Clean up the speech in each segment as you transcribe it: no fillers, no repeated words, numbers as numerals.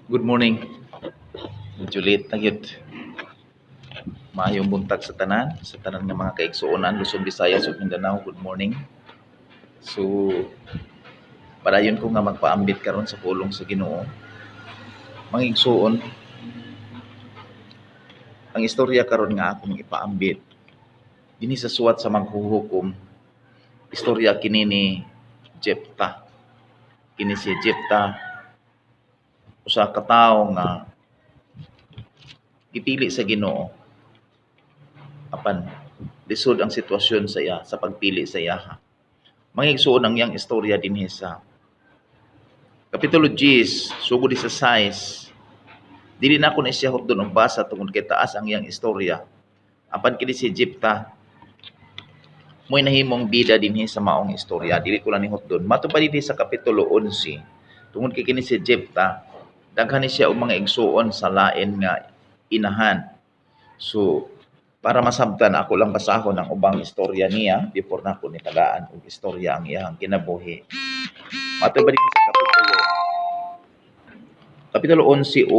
Good morning. Medyo late na yun. Maayong buntag sa tanan nga mga kaigsuonan, Luzon, Visayas, ug Mindanao. Good morning. So, padayon ko nga magpaambit karon sa pulong sa Ginoo. Mga igsuon, ang istorya karon nga akong ipaambit dinhi sa suwat sa maghuhukom. Istorya kini ni Jepta. Kini si Jepta, usa ka tawo nga gipili sa Ginoo apan lisod ang sitwasyon sa iya sa pagpili sa iya. Mga igsuon ang iyang istorya dinhi sa Kapitulo 10, sugod 16. Dili na ako na siya hotdon og basa tungod kay taas ang iyang istorya. Apan kini si Jepta mo'y nahimong bida dinhi sa maong istorya. Dili ko lang ni hotdon. Mato pa dinhi sa Kapitulo 11. Tungod kay kini si Jepta, daghan ni siya og mga igsuon sa lain nga inahan. So, para masabtan ako lang basahon ang ubang istorya niya before na ako nitagaan og istorya ang iyang kinabuhi. Mato pa dinhi sa Kapitulo 11:1,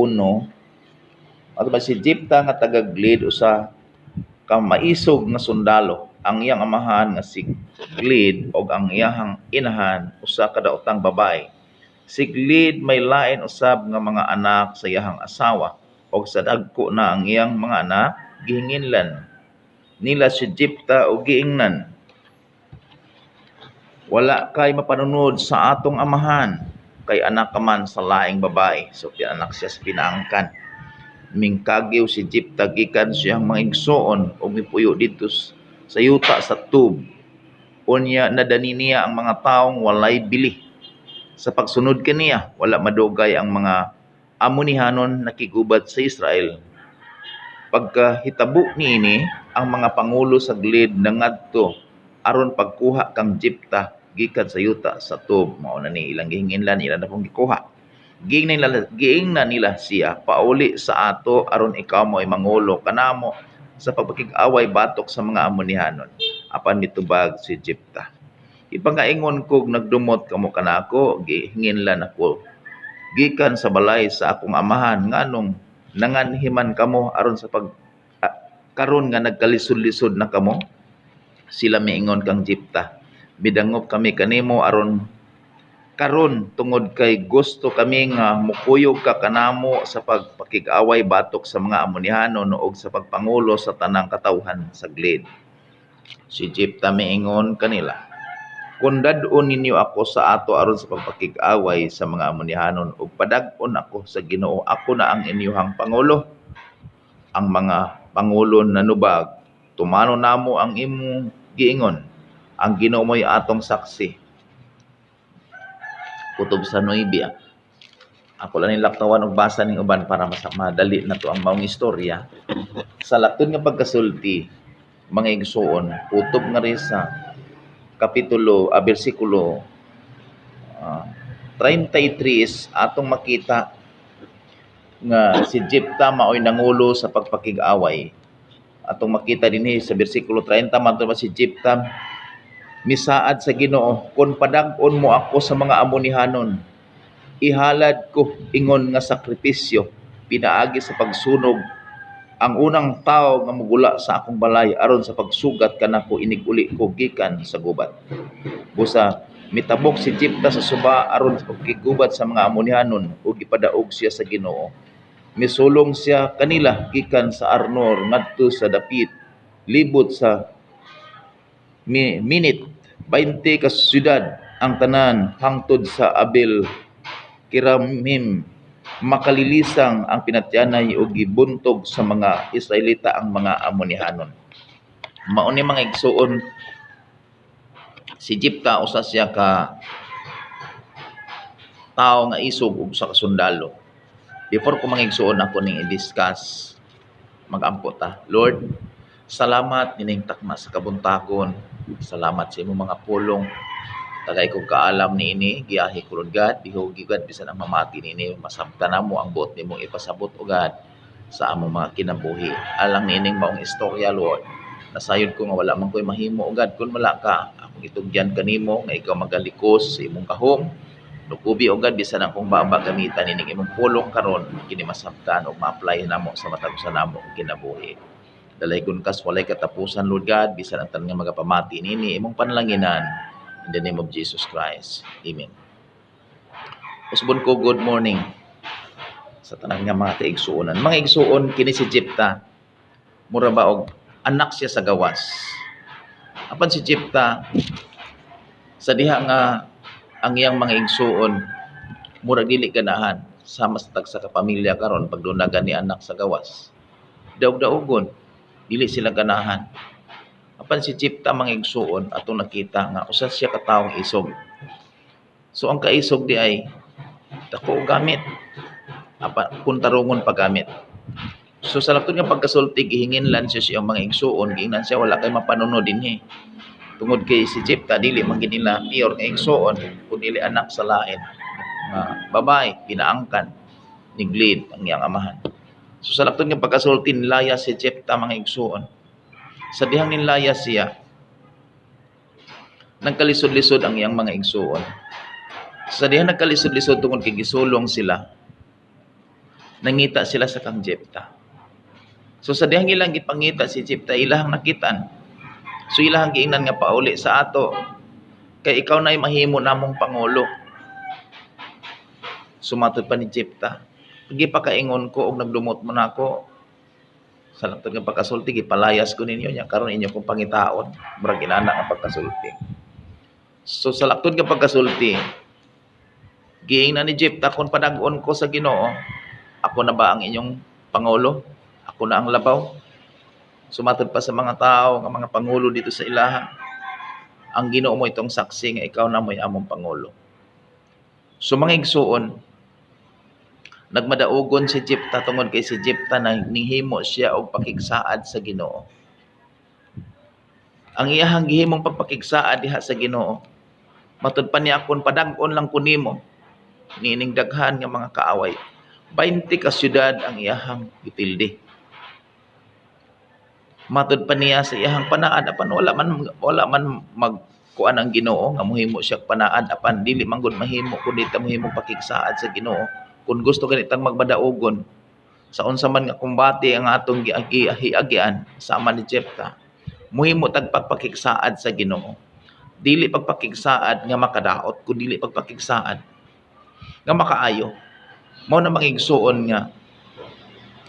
ato ba si Jepta nga taga-Gilead usa ka maisog nga sundalo. Ang iyang amahan nga si Gilead og ang iyang inahan usa ka daotang babae. Si Gilead may lain usab nga mga anak sa iyang asawa og sa dagko na ang iyang mga anak gihinginlan nila si Jepta og giingnan. Wala kay mapanunod sa atong amahan kay anak ka man sa laing babae. So anak siya sa pinaangkan. Mingkagiw si Jepta gikan siyang mga igsuon og mipuyo dito sa yuta sa tub. Unya nadani niya ang mga taong walay bili. Sa pagsunod kaniya, wala madugay ang mga Amonihanon nakigubat sa Israel. Pagkahitabo niini, ang mga pangulo sa Gilead nangadto aron pagkuha kang Jepta gikan sa yuta sa tub. Mao na ni ilang gihinginlan, ila na pong gikuha. Giingnan nila siya, pauli sa ato aron ikaw mo'y mangulo kanamo sa pagpakig-away batok sa mga Amonihanon. Apan mitubag si Jepta, ipangaingon kog nagdumot kamo kanako, gihinginlan ako gikan sa balay sa akong amahan nganong nanganhiman kamo aron sa karon nga nagkalisod-lisod na kamo. Sila miingon kang Jepta, bidangop kami kanimo aron karon tungod kay gusto kami nga mukuyog ka kanamo sa pagpakig-away batok sa mga Amonihanon ug sa pagpangulo sa tanang katawhan sa Gilead. Si Jepta miingon kanila, kung dadon ninyo ako sa ato aron sa pagpakig-away sa mga Amonihanon ug padag-on ako sa Ginoo, ako na ang inyuhang pangulo. Ang mga pangulo nanubag, tumano namo ang imong giingon, ang Ginoo mo'y atong saksi. Kutob sa 9. Ako lang nilaktawan og basa ning uban para madali na to ang maong istorya. Sa laktod nga pagkasulti, mga igsuon, kutob nga rin sa versikulo 33 atong makita nga si Jepta maoy nangulo sa pagpakig-away. Atong makita dinhi sa versikulo 30 man si Jepta misaad sa Ginoo, kun padag-on mo ako sa mga Amonihanon, ihalad ko ingon nga sakripisyo pinaagi sa pagsunog ang unang tawo nga mugula sa akong balay aron sa pagsugat kanako inig-uli ko gikan sa gubat. Busa mitabok si Jepta sa suba aron sa pagkigubat sa mga Amonihanon ug ipadaog siya sa Ginoo. Misulong siya kanila gikan sa Arnor ngadto sa dapit libot sa minit 20 ka syudad ang tanan hangtod sa Abel Kiramim. Makalilisang ang pinatyanay o gibuntog sa mga Israelita ang mga Amonihanon. Mao ni mga igsuon, si Jepta usa siya ka tao nga isog ug sa kasundalo. Before ko mga igsuon ako ning i-discuss, mag-ampo ta. Lord, salamat nining takma sa kabuntagon. Salamat sa imong mga pulong. Tagay kong kaalam ni ini, giyahi ko Lord God, dihugi God, bisan ang mamati ni ini, masabtan na mo ang buot ni mong ipasabot o God sa among mga kinabuhi. Alang ni ining maong istorya, Lord. Nasayod ko nga wala man ko'y mahimo o God, kung wala ka, akong itugyan kanimo, nga ikaw magalikos sa imong kahom, Lukubi ogad bisan akong baba gamitan ining imong pulong karon kini masabtan o ma-apply namo sa matag sa namo kinabuhi. Dalaygon kas walay katapusan Lord God bisan ang tanan nga magapamati nini imong panlanginan in the name of Jesus Christ. Amen. Usbon ko good morning sa tanan nga mga kaigsuonan. Mga igsuon kini si Jepta mura ba og anak siya sa gawas. Apan si Jepta sa diha nga ang iyang mga igsuon murag dili ganahan sama sa tagsa ka pamilya karon pagdunagan ni anak sa gawas. Daog-daogon dili sila ganahan. Apan si Jepta mga igsuon atong nakita nga usa siya ka taong isog. So ang kaisog di ay dako gamit. Apan kun tarungon paggamit. So sa laktod nga pagkasulti gihinginlan siya siyang mga igsuon, giingnan siya wala kay mapanunod dinhi. Tungod kay si Jepta dili man gid nila pure nga igsuon kun dili anak sa lain nga babae pinaangkan ni Glid ang iyang amahan. So sa laktod nga pagkasulti nilaya si Jepta mga igsuon. Sa dihang nilaya siya nagkalisod-lisod ang iyang mga igsuon. Sa dihang nagkalisod-lisod tungod kay gisulong sila nangita sila sa kang Jepta. So sa dihang ilang gipangita si Jepta ilahang nakitan. So ilahang giingnan nga pauli sa ato kay ikaw na'y mahimo namong pangulo. Sumatod pa ni Jepta. Pagi pa kaingon ko og nagdumot mo nako. Sa laktod nga pagkasulti gipalayas ko ninyo nya karon inyo kong pangitaon murag inana nga pagkasulti. So sa laktod nga pagkasulti giingnan ni Jepta kun padag-on ko sa Ginoo, ako na ba ang inyong pangulo? Ako na ang labaw? Sumatod pa sa mga tao, nga mga pangulo dito sa ilaha. Ang Ginoo mo itong saksi nga ikaw na mo'y among pangulo. So mga igsuon, nagmadaugon si Jepta tungod kay si Jepta na nihimo siya og pakigsaad sa Ginoo. Ang iyahang gihimong pagpakigsaad diha sa Ginoo, matud pa niya kun padag-on lang kunimo niining daghan nga mga kaaway. 20 ka syudad ang iyahang gipildi. Matud pa niya sa iyahang panaad apan wala man magkuan ang Ginoo nga mohimo siya panaad apan dili man gud mahimo kun dita mohimo pakigsaad sa Ginoo. Kung gusto ganitang magmadaugon sa unsa man nga kumbati ang atong giagian sama ni Jepta, mohimo tag pagpakigsaad sa Ginoo. Dili pagpakigsaad nga makadaot kun dili pagpakigsaad nga makaayo. Mao na mangigsuon nga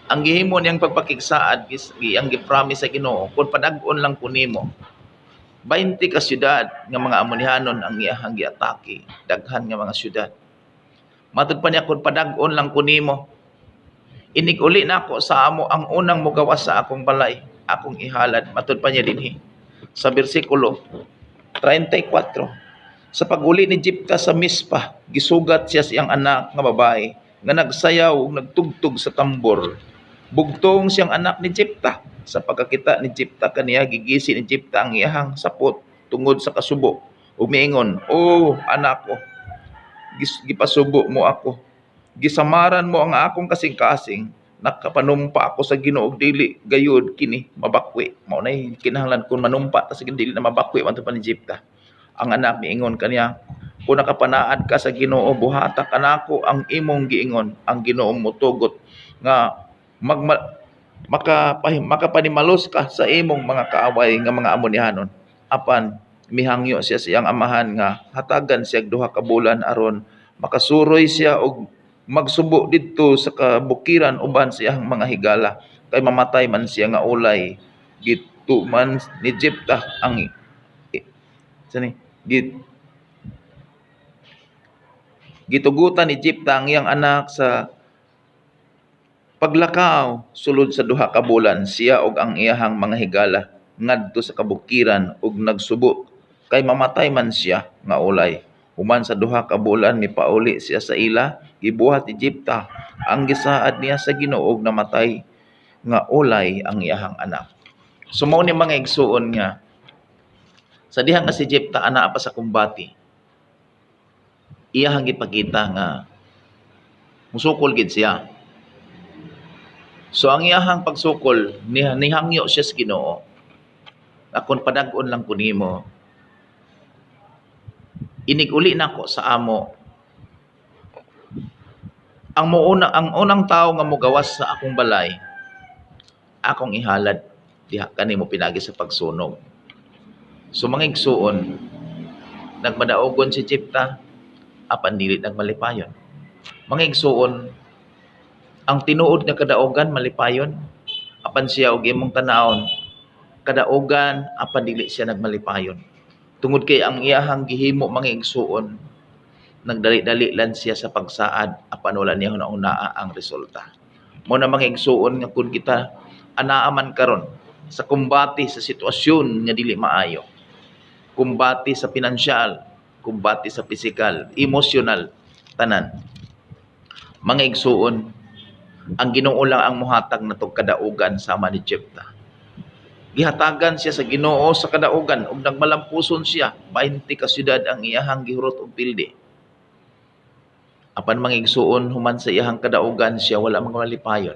ang gihimo niyang pagpakigsaad ang gipromise sa Ginoo kun padag-on lang kunimo 20 ka syudad nga mga Amonihanon ang iyahang giatake, daghan nga mga syudad. Matud pa niya kun padag-on lang kunimo inig-uli nako sa amo ang unang mogawas sa akong balay, akong ihalad. Matud pa niya dinhi sa bersikulo 34. Sa pag-uli ni Jepta sa Mispa, gisugat siya siyang anak nga babae nga nagsayaw ug nagtugtog sa tambor. Bugtong siyang anak ni Jepta. Sa pagkakita ni Jepta kaniya, gigisi ni Jepta ang iyahang sapot tungod sa kasubo. Umiingon, "Oh, anak ko, gipasubo mo ako. Gisamaran mo ang akong kasing-kasing. Nakapanumpa ako sa Ginoo dili gayud kini mabakwi." Mao nay kinahanglan kun manumpa ta sa dili na mabakwi man pa ni Jepta. Ang anak miingon kaniya, "Kung nakapanaad ka sa Ginoo, buhata kanako ang imong giingon." Ang Ginoo motugot nga makapanimalos ka sa imong mga kaaway nga mga Amonihanon. Apan mihangyo siya siyang amahan nga hatagan siya duha ka bulan aron makasuroy siya og magsubo didto sa kabukiran uban siyang mga higala kay mamatay man siya nga ulay gituman ni Jepta ang gitugutan ni Jepta ang iyang anak sa paglakaw sulod sa duha ka bulan. Siya og ang iyahang mga higala ngadto sa kabukiran ug nagsubo kay mamatay man siya nga ulay. Human sa duha ka bulan mipauli siya sa ila, gibuhat ni Jepta ang gisaad niya sa Ginoo ug namatay nga ulay ang iyahang anak. So mao ni mga igsuon nga sa diha nga si Jepta anaa pa sa kumbati, iyahang gipakita nga musukol gid siya. So ang iyahang pagsukol nihangyo siya sa Ginoo. Akon padag-on lang kunimo. Inig-uli nako sa amo ang unang tao nga mogawas sa akong balay, akong ihalad diha kanimo pinagi sa pagsunog. So mga igsuon, nagmadaogon si Jepta, apan dili nagmalipayon. Mga igsuon, ang tinuod nga kadaogan malipayon, apan siya og imong tanawon, kadaogan apan dili siya nagmalipayon. Tungod kay ang iyahang gihimo mga igsuon, nagdali-dali lang siya sa pagsaad, apan wala niya hunahunaa ang resulta. Mo na mga igsuon nga kun kita anaaman karon sa kumbati sa sitwasyon nga dili maayo, kumbati sa pinansyal, kumbati sa pisikal, emosyonal, tanan. Mga igsuon, ang Ginoo lang ang muhatag natong kadaugan sama ni Jepta. Gihatagan siya sa Ginoo sa kadaugan ug nagmalampuson siya 20 ka syudad ang iyahang gihurot og pildi. Apan mga igsuon, human sa iyahang kadaugan siya wala malipayon.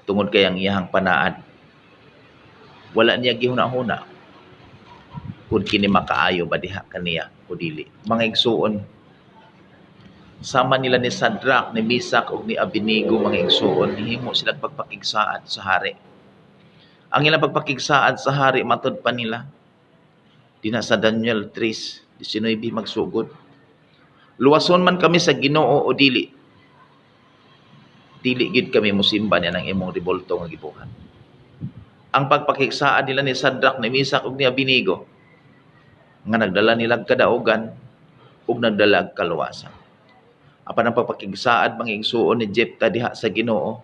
Tungod kay ang iyahang panaad, wala niya gihuna-huna kung kini makaayo ba diha kaniya o dili. Mga igsuon, sama nila ni Sadrak, ni Misak ug ni Abednego mga igsuon, himo sila pagpakigsaad sa hari. Ang ilang pagpakigsaad sa hari matud pa nila dinha sa Daniel 3:19 magsugod. Luwason man kami sa Ginoo o dili, dili gid kami mosimba niya ng imong rebolto nga gibuhat. Ang pagpakigsaad nila ni Sadrak, ni Misak ug ni Abednego nga nagdala nilang kadaugan ug nagdala og kaluwasan. Apan ang pagpakigsaad mga igsuon ni Jepta diha sa Ginoo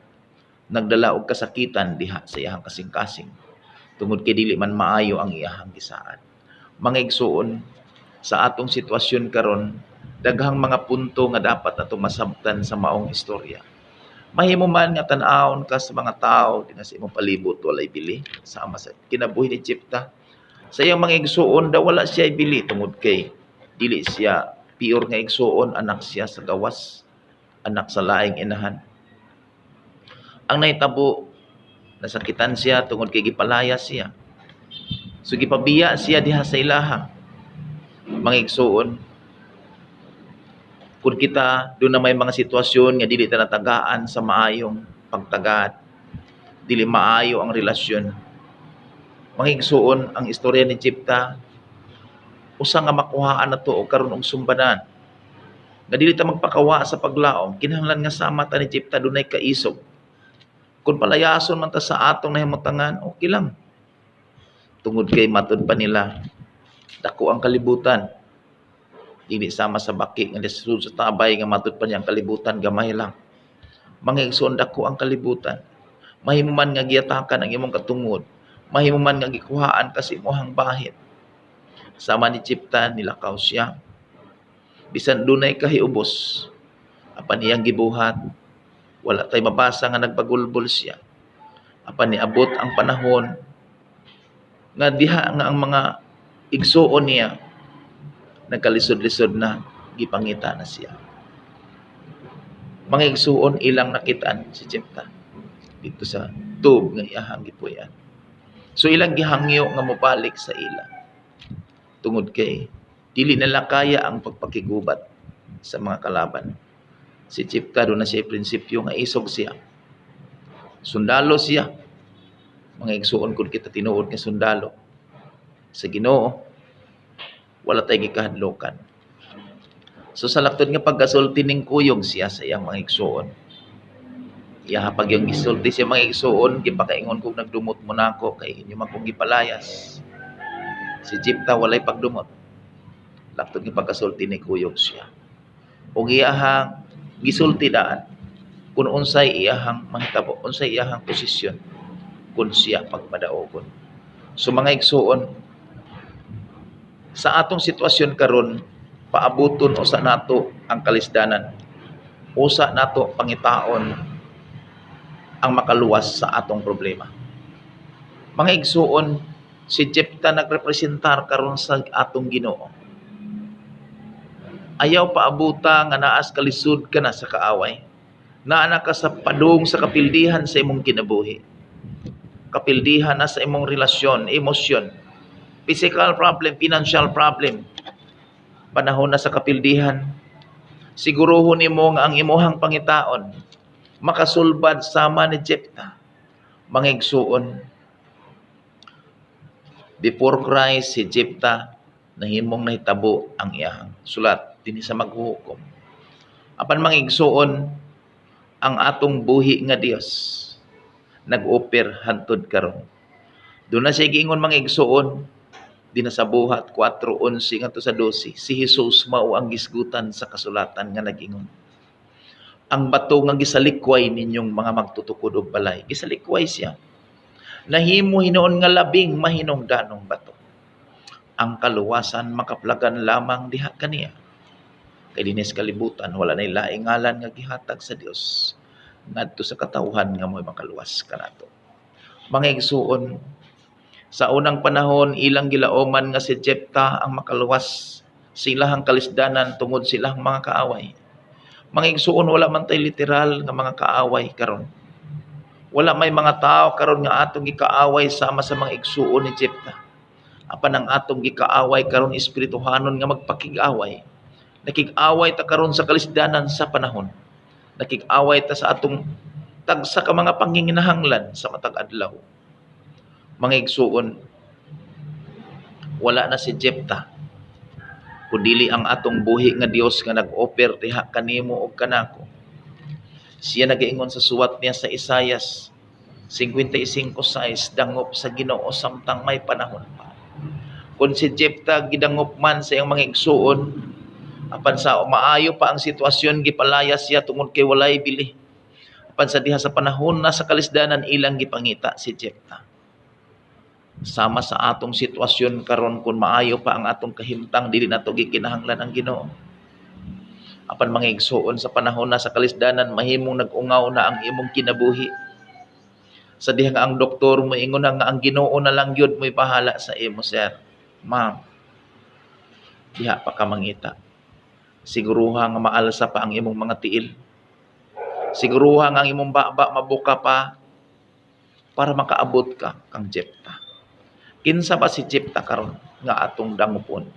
nagdala og kasakitan diha sa iyahang kasing-kasing tungod kay dili man maayo ang iyahang gisaad. Mga igsuon, sa atong sitwasyon karon, daghang mga punto nga dapat atong masabtan sa maong istorya. Mahimo man nga tan-awon ka sa mga tao dinha sa imong palibot walay bili, sama sa kinabuhi ni Jepta. Sa iyang mga igsuon daw wala siya ibili tungod kay dili siya pure nga igsuon, anak siya sa gawas, anak sa laing inahan. Ang nahitabo, nasakitan siya tungod kay gipalaya siya. So gipabiya siya diha sa ilaha. Mga igsuon, kung kita doon na may mga sitwasyon nga dili ta natagaan sa maayong pagtagad, dili maayo ang relasyon. Mga igsuon, ang istorya ni Jepta usa nga makuhaan nato og karon og sumbanan. Nga dili ta magpakawa sa paglaom, kinahanglan nga sama ta ni Jepta dunay kaisog. Kung palayason man ta sa atong nahimutangan, okay lang. Tungod kay matud pa nila, dako ang kalibutan. Dili sama sa baki nga lisud sa tabay nga matud pa niyang kalibutan gamay lang. Mga igsoon, dako ang kalibutan. Mahimo man nga giyatakan ang imong katungod, mahimo man nga gikuhaan kasi imong bahit. Sama ni Jepta, nilakaw siya. Bisan dunay kahiubos, apan iyang gibuhat, wala tay mabasa nga nagpagulbol siya. Apan niabot ang panahon nga diha nga ang mga igsuon niya nagkalisod-lisod na, gipangita na siya. Mga igsuon, ilang nakitaan si Jepta dito sa tub nga iyahang gipuy-an. So ilang gihangyo nga mobalik sa ila. Tungod kay dili nila kaya ang pagpakigubat sa mga kalaban. Si Jepta doon na siya prinsipyo nga isog siya. Sundalo siya. Mga igsuon, kung kita tinuod nga sundalo sa Ginoo, wala tayong gikahadlokan. So sa laktod nga pagkasulti ning kuyog siya sa iyang mga igsuon. Iya pag yung gisulti siya mga igsuon, gipakaingon kog nagdumot mo na ako kay inyo man kong gipalayas. Si Jepta walay pagdumot. Laktod nga pagkasulti ni kuyog siya. Ug iyahang gisulti daan kung unsay iyahang mahitabo, unsay iyahang posisyon kung siya pagpadaogon. So mga igsuon, sa atong sitwasyon karon, paabuton usa nato ang kalisdanan. Usa nato pangitaon ang makaluwas sa atong problema. Mga igsuon, si Jepta nagrepresentar karon sa atong Ginoo. Ayaw paabuta nga naas kalisud ka na sa kaaway. Naana ka sa padung sa kapildihan sa imong kinabuhi. Kapildihan na sa imong relasyon, emosyon, physical problem, financial problem. Panahon na sa kapildihan, Siguruhon nimo nga ang imuhang pangitaon makasulbad sama ni Jepta. Mga igsuon, before Christ si Jepta nahimong nahitabo ang iyahang sulat dinhi sa maghuhukom. Apan mga igsuon, ang atong buhi nga Dios nag-offer hantud karon. Doon na siya giingon mga igsuon, di na sa buhat 4:11 ngadto sa 12, si Jesus mao ang gisgutan sa kasulatan nga nag-ingon. Ang bato nga gisalikway ninyong mga magtutukod og balay, gisalikway siya. Nahimo hinuon nga labing mahinungdanong bato. Ang kaluwasan makaplagan lamang diha kaniya. Kay dinis kalibutan wala nay laing ngalan nga gihatag sa Dios ngadto sa katawhan nga mo'y makaluwas kanato. Mga igsuon, sa unang panahon ilang gilaoman nga si Jepta ang makaluwas silahang kalisdanan tungod silang mga kaaway. Mga igsuon, wala man tay literal nga mga kaaway karon. Wala may mga tao karon nga atong gikaaway sama sa mga igsuon ni Jepta. Apan ang atong gikaaway karon espirituhanon nga magpakig-away. Nakig-away ta karon sa kalisdanan sa panahon. Nakig-away ta sa atong tagsa ka mga panginginahanglan sa matag adlaw. Mga igsuon, wala na si Jepta kundili ang atong buhi nga Dios nga nag-offer diha kanimo ug kanako. Siya nagaingon sa suwat niya sa Isayas 55:6, dangop sa Ginoo samtang may panahon pa. Kung si Jepta gidangop man sa iyang mga igsuon, apan sa maayo pa ang sitwasyon gipalayas siya tungod kay walay bili. Apan sa diha sa panahon na sa kalisdanan ilang gipangita si Jepta. Sama sa atong sitwasyon karon kung maayo pa ang atong kahimtang dili nato gikinahanglan ang Ginoo. Apan mga igsuon, sa panahon na sa kalisdanan mahimong nag-ungaw na ang imong kinabuhi. Sa diha nga ang doktor moingon nga ang Ginoo na lang gyud mo'y bahala sa imo, sir. Ma'am, diha pa ka mangita. Siguruha nga maalsa pa ang imong mga tiil. Siguruha nga ang imong baba mabuka pa para makaabot ka kang Jepta. Kinsa ba si Jepta karon nga atong dangupon?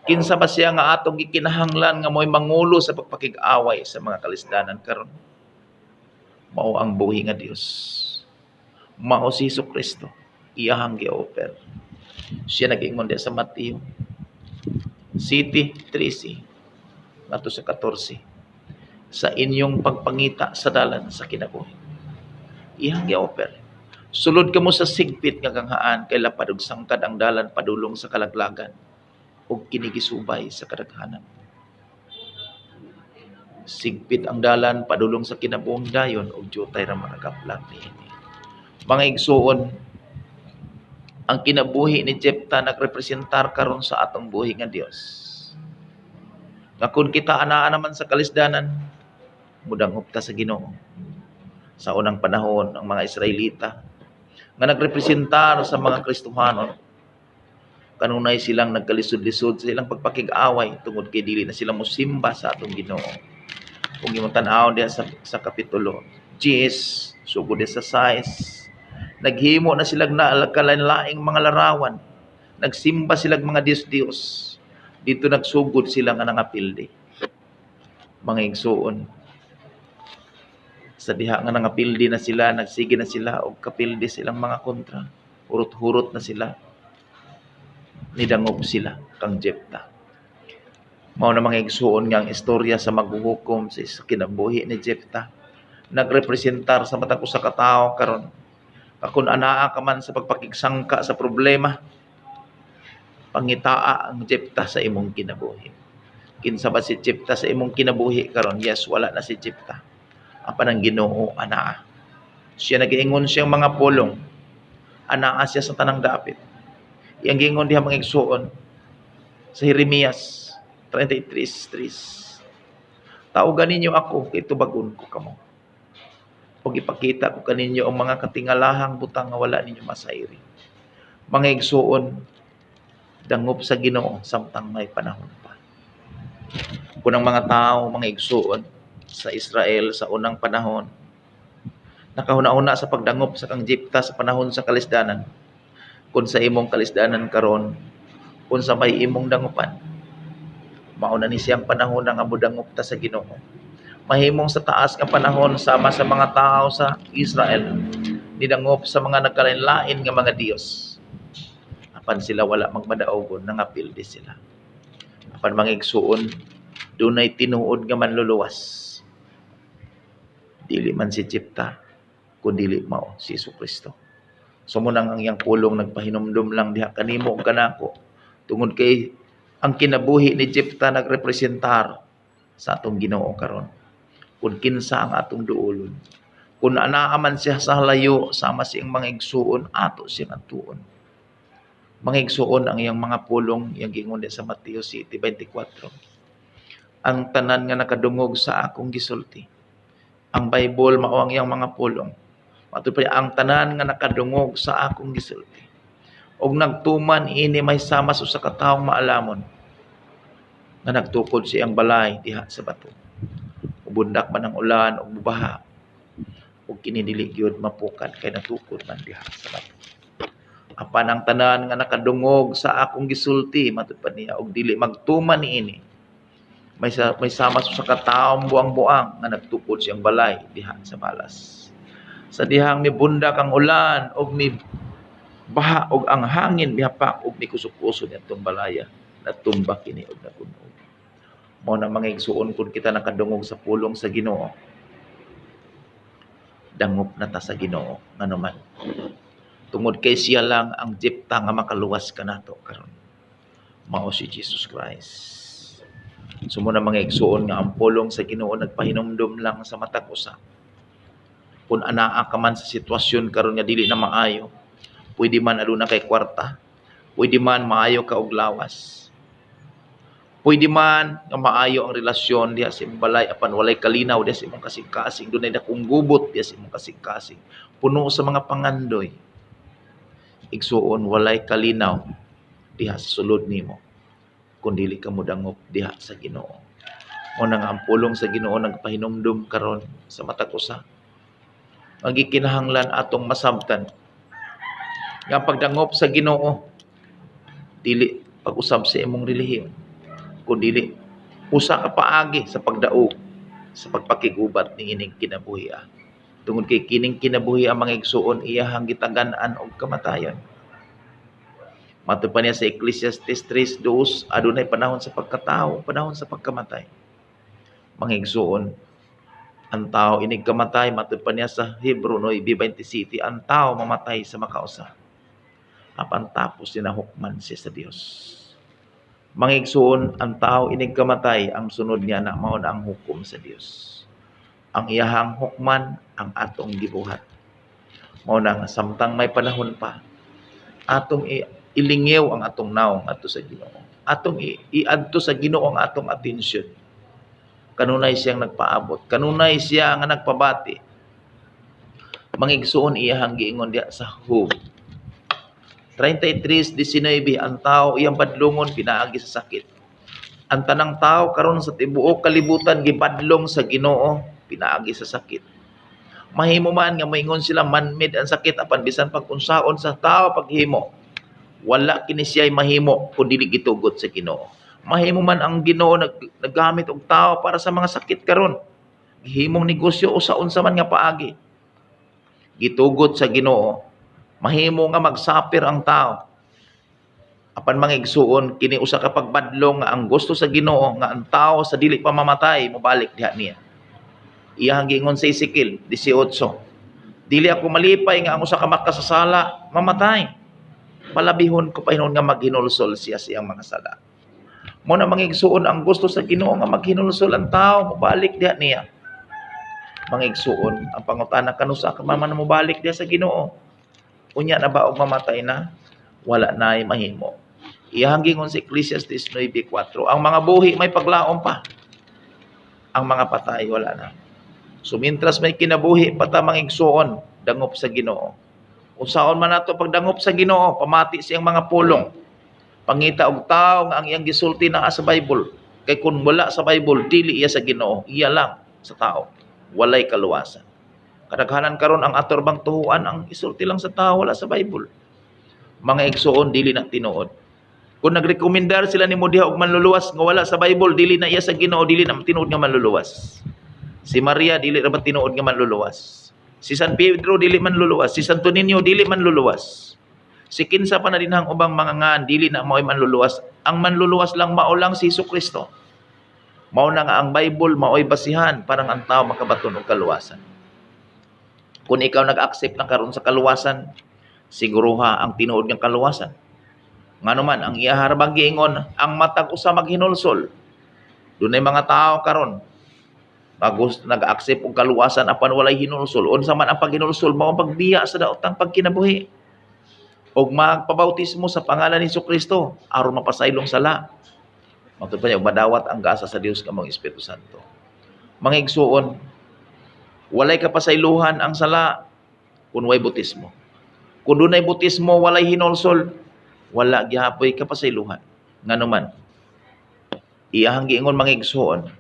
Kinsa ba siya nga atong gikinahanglan nga mo'y mangulo sa pagpakig-away sa mga kalisdanan karon? Mao ang buhi nga Dios. Mao si Jesucristo. Iyahang gi-offer. Siya nag-ingon sa Mateo City 13 ngadto sa 14. Sa inyong pagpangita sa dalan sa kinabuhi. Iyahang gi-offer. Sulod kamo sa sigpit nga ganghaan kay lapad og sangkad ang dalan padulong sa kalaglagan ug kinigisubay sa kadaghanan. Sigpit ang dalan padulong sa kinabuhing dayon ug diutay ra makakaplang niini. Mga igsuon, ang kinabuhi ni Jepta nagrepresentar karon sa atong buhi nga Dios. Nga kung kita anaa naman sa kalisdanan, mudangop ta sa Ginoo. Sa unang panahon, ang mga Israelita nga nagrepresentar sa mga Kristohanon, kanunay silang nagkalisod-lisod sa ilang pagpakig-away tungod kay dili na sila mosimba sa atong Ginoo. Kung imong tan-aw diha sa kapitulo 10, sugod sa 6, naghimo na silang naalkalain-laing mga larawan. Nagsimba silang mga Diyos-Diyos. Dito nagsugod sila nga nangapildi. Mga igsuon, sa diha nga nangapildi na sila, nagsige na sila og kapildi silang mga kontra. Hurot-hurot na sila. Nidangop sila kang Jepta. Mao na mga igsuon nga ang istorya sa maghuhukom sa kinabuhi ni Jepta. Nagrepresentar sa matag usa ka tawo karon. Kung anaa ka man sa pagpakigsangka sa problema, pangitaa ang Jepta sa imong kinabuhi. Kinsa ba si Jepta sa imong kinabuhi karon? Yes, wala na si Jepta. Apan ang Ginoo anaa. Siya nagiingon siyang mga pulong. Anaa siya sa tanang dapit. Iyang giingon diha mga igsuon sa Jeremias 33:3. Tawgan ninyo ako kay tubagon ko kamo. Ug ipakita ko kaninyo ang mga katingalahang butang nga wala ninyo masayri. Mga igsuon, dangop sa Ginoo samtang may panahon pa. Kung ang mga tao, mga igsuon sa Israel sa unang panahon, nakahuna-una sa pagdangop sa kang Jepta sa panahon sa kalisdanan. Kung sa imong kalisdanan karon, kung sa may imong dangupan, Mao na ni siyang panahon nga mudangop ta sa Ginoo. Mahimong sa taas nga panahon sama sa mga tao sa Israel, nidangop sa mga nagkalain-lain nga mga Dios. Apan sila wala magmadaogon, nangapil di sila. Apan mangigsuon, dunay tinuod nga manluluwas. Dili man si Jepta, kundi mao si Jesucristo. Sumunang ang iyang pulong nagpahinumdum lang diha kanimo ug kanako. Tungod kay ang kinabuhi ni Jepta nagrepresentar sa atong Ginoo karon. Kung kinsa ang atong duolon. Kung anaa man siya sa halayo, sama siyang mga igsuon, ato siyang atuon. Mga igsuon ang iyang mga pulong, yung gingon sa Mateo 7:24. Ang tanan nga nakadungog sa akong gisulti. Ang Bible mao ang iyang mga pulong. Matupay ang tanan nga nakadungog sa akong gisulti. Og nagtuman ini may sama sa usa ka taong maalamon nga nagtukod siyang balay diha sa bato. Ubundak man ang ulan o bubaha o kini dili gyud mapukat kay natukod man diha sa bato. Apan ang tanan nga nakadungog sa akong gisulti matupad niya og dili magtuman niini may sama sa kataong buang-buang nga nagtukod siyang balay diha sa balas. Sa dihang mibundak ang ulan og mi baha og ang hangin mihapak og mikusok-kusok nitong balaya natumba kini og nakunog. Mao na mga igsuon kun kita nakadungog sa pulong sa Ginoo. Dangop na ta sa Ginoo nganuman. Tungod kay siya lang ang Jepta nga makaluwas kanato karon. Mao si Jesus Christ. Sumuna mga igsuon nga ang pulong sa Ginoo nagpahinumdum lang sa matag usa. Kung anaa ka man sa sitwasyon karon nga dili na maayo, pwede man aduna kay kwarta, pwede man maayo ka og lawas. Pwede man nga maayo ang relasyon diha sa imong balay apan walay kalinaw diha sa imong kasing-kasing, dunay dakong gubot diha sa imong kasing-kasing, puno sa mga pangandoy. Igsuon walay kalinaw diha sa sulod nimo kun dili ka modangop diha sa Ginoo. Mo nang ang pulong sa Ginoo nagpahinumdum karon sa matag usa. Ang gikinahanglan atong masabtan nga pagdangop sa Ginoo dili pag-usab sa imong relihiyon, kundi usa ka paagi sa pagdaog sa pagpakigubat ni ining kinabuhi. Tungod kay kining kinabuhi ang mga igsuon iyahang gitagan-an og kamatayon. Matupad niya sa Ecclesiastes 3:2, adunay panahon sa pagkatao, panahon sa pagkamatay. Mga igsuon, ang tao inig kamatay, matupad niya sa Hebrew 9:27, ang tao mamatay sa makausa. Apan tapos sinahukman siya sa Dios. Mga igsuon, ang tao inig kamatay, ang sunod niya na mao na ang hukom sa Dios. Ang iyahang hukman ang atong gibuhat. Mao na samtang may panahon pa, atong ilingew ang atong naong ato sa Ginoo. Atong iadto sa Ginoo ang atong atensyon. Kanunay siyang nagpaabot, kanunay siya nga nagpabati. Mga igsuon iyahang giingon diha sa Job 33:19, ang tao iyang badlongon pinaagi sa sakit. Ang tanang tao karon sa tibuok kalibutan gibadlong sa Ginoo pinaagi sa sakit. Mahimo man nga moingon sila man-made ang sakit apan bisan pag unsaon sa tao paghimo, wala kini siya'y mahimo kun dili gitugot sa Ginoo. Mahimo man ang Ginoo naggamit og tao para sa mga sakit karon. Gihimong negosyo usa unsa man nga paagi. Gitugot sa Ginoo, mahimo nga magsapir ang tao. Apan mga igsuon kini usa ka pagbadlong nga ang gusto sa Ginoo nga ang tao sa dili pa mamatay mobalik diha niya. Iyang giingon sa Ezekiel 18, dili ako malipay nga ang usa ka makasasala mamatay. Palabihon ko pa hinon nga maghinulsol siya siyang mga sala. Mo na mga igsuon ang gusto sa Ginoo nga maghinulsol ang tao mobalik diha niya. Mga igsuon ang pangutana kanusa ka man mobalik diha sa Ginoo. Unya na ba og mamatay na? Wala na'y mahimo. Iyang gingon sa Ecclesiastes 9:4, ang mga buhi may paglaom pa. Ang mga patay wala na. So mintras may kinabuhi pa ta mga igsuon, dangop sa Ginoo. Unsaon man nato pagdangop sa Ginoo, pamati siyang mga pulong. Pangita og tao nga ang iyang gisulti naa sa Bible. Kay kun wala sa Bible, dili iya sa Ginoo, iya lang sa tao. Walay kaluwasan. Kadaghanan karon ang atorbang tuhuan ang isulti lang sa tao wala sa Bible. Mga igsuon dili na tinuod. Kung nagrekomendar sila ni diha og manluluwas nga wala sa Bible, dili na iya sa Ginoo, dili na tinuod nga manluluwas. Si Maria dili ra ba tinuod nga manluluwas. Si San Pedro dili manluluwas, si Santo Niño dili manluluwas. Si kinsa pa na dinhang ubang mga ngan dili na mao'y manluluwas. Ang manluluwas lang mao lang si Jesucristo. Mao na nga ang Bible mao'y basihan para ang tao makabaton og kaluwasan. Kung ikaw nag-accept na karon sa kaluwasan, siguruha ang tinuod nga kaluwasan. Ngano man ang iyaharabang giingon, ang matag usa maghinulsol. Dunay mga tao karon nag-accept og kaluwasan apan walay hinulsol. Unsa man ang paghinulsol mao pagbiya sa daotang pagkinabuhi. Og magpabautismo sa pangalan ni Jesucristo aron mapasaylong sala. Matod pa niya madawat ang gasa sa Dios kamong Espiritu Santo. Mga igsuon, walay kapasaylohan ang sala kun way bautismo. Kung dunay bautismo walay hinulsol, wala gihapoy kapasaylohan. Ngano man, iyahang giingon mga igsuon,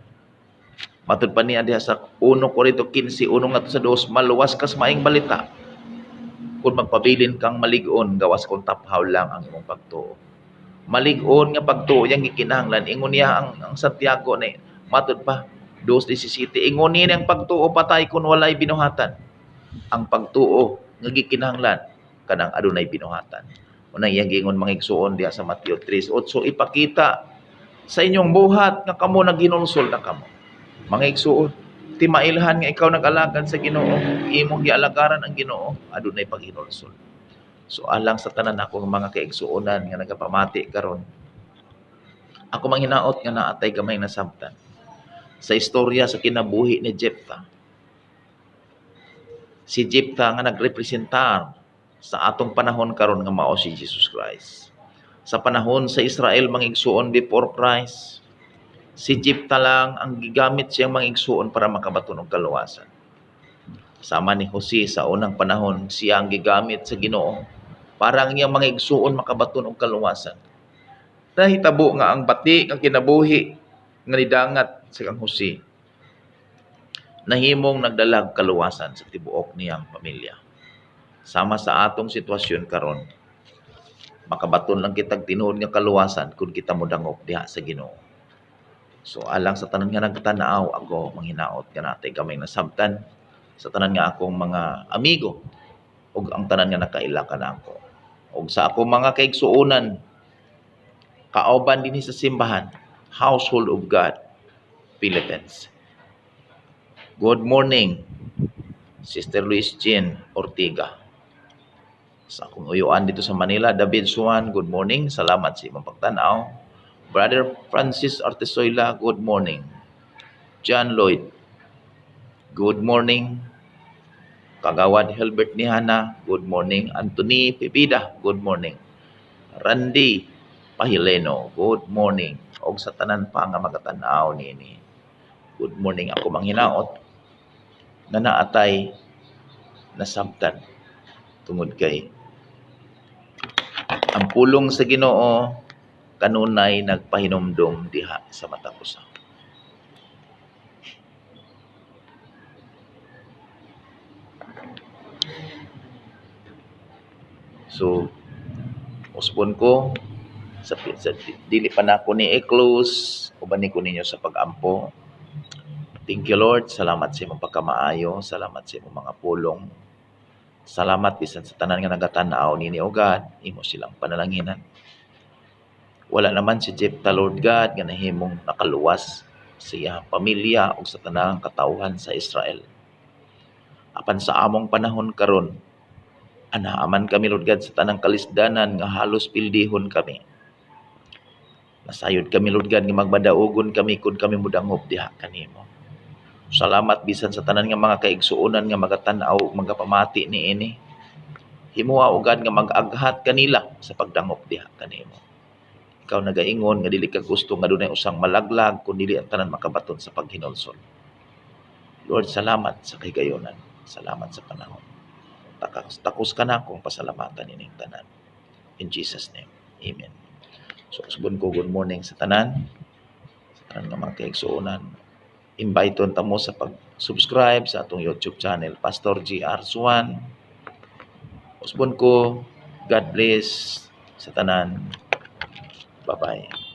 matud pa niya diha sa 1 Korinto 15, 1 ngadto sa 2, maluwas kas maing balita. Kung magpabilin kang malig-on, gawas kung taphaw lang ang imong pagtuo. Malig-on nga pagtuo yang gikinahanglan. Ingon niya ang Santiago ni matud pa 2:17, ingon niya ang pagtuo patay kung walay binuhatan. Ang pagtuo nga gikinahanglan kanang adunay binuhatan. Unang iyang giingon mga igsuon diha sa Mateo 3:8, ipakita sa inyong buhat nga kamo naghinulsol na kamo. Mga igsuon, ti mailhan nga ikaw nag-alagad sa Ginoo, imong gialagaran ang Ginoo, adunay paghinulsol. So alang sa tanan akong mga kaigsuonan nga nagapamati karon, ako manghinaot nga naatay gamay nasabtan sa istorya sa kinabuhi ni Jephthah. Si Jephthah nga nagrepresentar sa atong panahon karon nga mao si Jesus Christ. Sa panahon sa Israel mga igsuon before Christ, si Jephthah lang ang gigamit siyang mga igsuon para makabaton og kaluwasan. Sama ni Jose sa unang panahon, siya ang gigamit sa Ginoo para ang iyang mga igsuon makabaton og kaluwasan. Nahitabo nga ang bati nga kinabuhi nga nidangat sa kang Jose nahimong nagdalag kaluwasan sa tibuok niyang pamilya. Sama sa atong sitwasyon karon, makabaton lang kitag tinuod nga kaluwasan kung kita modangop diha sa Ginoo. So alang sa tanan nga nagtanaw, ako manghinaot nga natay gamay nasabtan sa tanan nga akong mga amigo ug ang tanan nga nakaila kanako. Ug sa akong mga kaigsuonan kauban dinhi sa simbahan, Household of God, Philippines. Good morning, Sister Luis Jean Ortiga. Sa akong uyuan dito sa Manila, David Suan, good morning. Salamat sa imong pagtanaw. Brother Francis Artesoyla, good morning. John Lloyd, good morning. Kagawad Helbert Nihana, good morning. Anthony Pipida, good morning. Randy Pahileno, good morning. Og sa tanan pa nga magatanaw niini, good morning. Ako manghinaot na naatay nasabtan tungod kay ang pulong sa Ginoo kanunay nagpahinumdum diha sa matag usa. So usbon ko sa dili pa nako ni i-close uban ni ko ninyo sa pag-ampo. Thank you Lord, salamat sa imong pagkamaayo, salamat sa imong mga pulong. Salamat bisan sa tanan nga nagatanaw nini o God, imo silang panalanginan. Wala naman si Jephthah Lord God nga nahimong nakaluwas sa iyang pamilya ug sa tanang katawhan sa Israel. Apan sa among panahon karon, anaaman kami Lord God sa tanang kalisdanan nga halos pildihon kami. Nasayod kami Lord God nga magbadaogon kami kun kami mudangop diha kanimo. Salamat bisan sa tanan nga mga kaigsuonan nga magatanaw ug magapamati niini. Himuha ug God nga mag-aghat kanila sa pagdangop diha kanimo. Ikaw nagaingon nga dili ka gusto nga dunay usang malaglag kun dili ang tanan makabaton sa paghinulsol. Lord, salamat sa kaygayonan. Salamat sa panahon. Takos ka na akong pasalamatan ining tanan. In Jesus name. Amen. So, usbon ko good morning sa tanan. Sa tanan nga mga kaigsuonan. Invite ta mo sa pag-subscribe sa atong YouTube channel, Pastor GR Suan. Usbon ko, God bless sa tanan. Bye-bye.